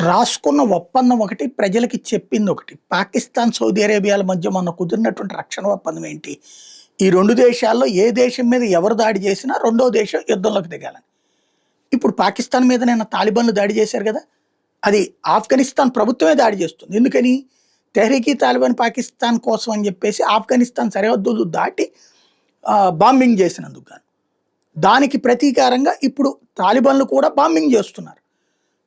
రాసుకున్న ఒప్పందం ఒకటి, ప్రజలకి చెప్పింది ఒకటి. పాకిస్తాన్, సౌదీ అరేబియాల మధ్య మొన్న కుదిరినటువంటి రక్షణ ఒప్పందం ఏంటి? ఈ 2 దేశాల్లో ఏ దేశం మీద ఎవరు దాడి చేసినా రెండో దేశం యుద్ధంలోకి దిగాలని. ఇప్పుడు పాకిస్తాన్ మీద నిన్న తాలిబాన్లు దాడి చేశారు కదా! అది ఆఫ్ఘనిస్తాన్ ప్రభుత్వమే దాడి చేస్తుంది. ఎందుకని? తెహ్రీక్ ఈ తాలిబాన్ పాకిస్తాన్ కోసం అని చెప్పేసి ఆఫ్ఘనిస్తాన్ సరిహద్దులు దాటి బాంబింగ్ చేసినందుకు గాను. దానికి ప్రతీకారంగా ఇప్పుడు తాలిబాన్లు కూడా బాంబింగ్ చేస్తున్నారు.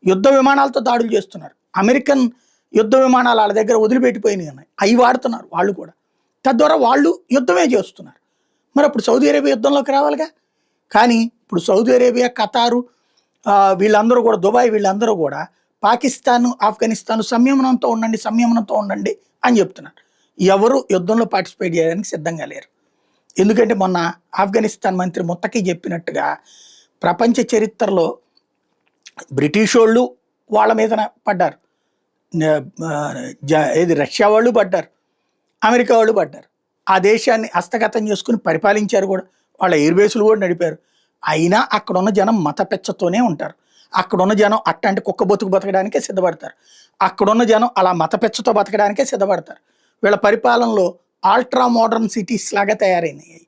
యుద్ధ విమానాలతో దాడులు చేస్తున్నారు. అమెరికన్ యుద్ధ విమానాలు వాళ్ళ దగ్గర వదిలిపెట్టిపోయినాయి ఉన్నాయి. అవి వాడుతున్నారు వాళ్ళు కూడా. తద్వారా వాళ్ళు యుద్ధమే చేస్తున్నారు. మరి అప్పుడు సౌదీ అరేబియా యుద్ధంలోకి రావాలిగా. కానీ ఇప్పుడు సౌదీ అరేబియా, ఖతారు వీళ్ళందరూ కూడా, దుబాయ్ వీళ్ళందరూ కూడా పాకిస్తాన్, ఆఫ్ఘనిస్తాన్ సంయమనంతో ఉండండి అని చెప్తున్నారు. ఎవరు యుద్ధంలో పార్టిసిపేట్ చేయడానికి సిద్ధంగా లేరు. ఎందుకంటే మొన్న ఆఫ్ఘనిస్తాన్ మంత్రి ముత్తకి చెప్పినట్టుగా ప్రపంచ చరిత్రలో బ్రిటిష్ వాళ్ళు వాళ్ళ మీదన పడ్డారు, ఏది రష్యా వాళ్ళు పడ్డారు, అమెరికా వాళ్ళు పడ్డారు. ఆ దేశాన్ని హస్తగతం చేసుకుని పరిపాలించారు కూడా. వాళ్ళ ఎయిర్ బేసులు కూడా నడిపారు. అయినా అక్కడున్న జనం మత పెచ్చతోనే ఉంటారు. అక్కడున్న జనం అట్లాంటి కుక్క బతుకు బతకడానికే సిద్ధపడతారు. అక్కడున్న జనం అలా మత పెచ్చతో బతకడానికే సిద్ధపడతారు. వీళ్ళ పరిపాలనలో ఆల్ట్రా మోడర్న్ సిటీస్ లాగా తయారైనాయి.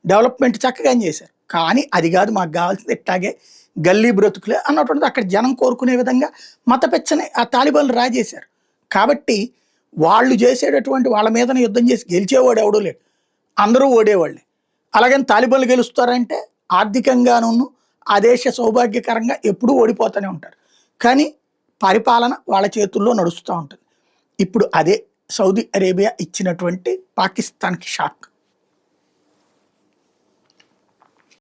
డెవలప్మెంట్ చక్కగా చేశారు. కానీ అది కాదు మాకు కావాల్సింది, ఇట్లాగే గల్లీ బ్రతుకులే అన్నటువంటిది అక్కడ జనం కోరుకునే విధంగా మత పెచ్చని ఆ తాలిబాన్లు రాజేశారు. కాబట్టి వాళ్ళు చేసేటటువంటి వాళ్ళ మీదనే యుద్ధం చేసి గెలిచేవాడు ఎవడూ లేడు. అందరూ ఓడేవాళ్ళే. అలాగని తాలిబాన్లు గెలుస్తారంటే ఆర్థికంగాను ఆ దేశ సౌభాగ్యకరంగా ఎప్పుడూ ఓడిపోతూనే ఉంటారు. కానీ పరిపాలన వాళ్ళ చేతుల్లో నడుస్తూ ఉంటుంది. ఇప్పుడు అదే సౌదీ అరేబియా ఇచ్చినటువంటి పాకిస్తాన్కి షాక్.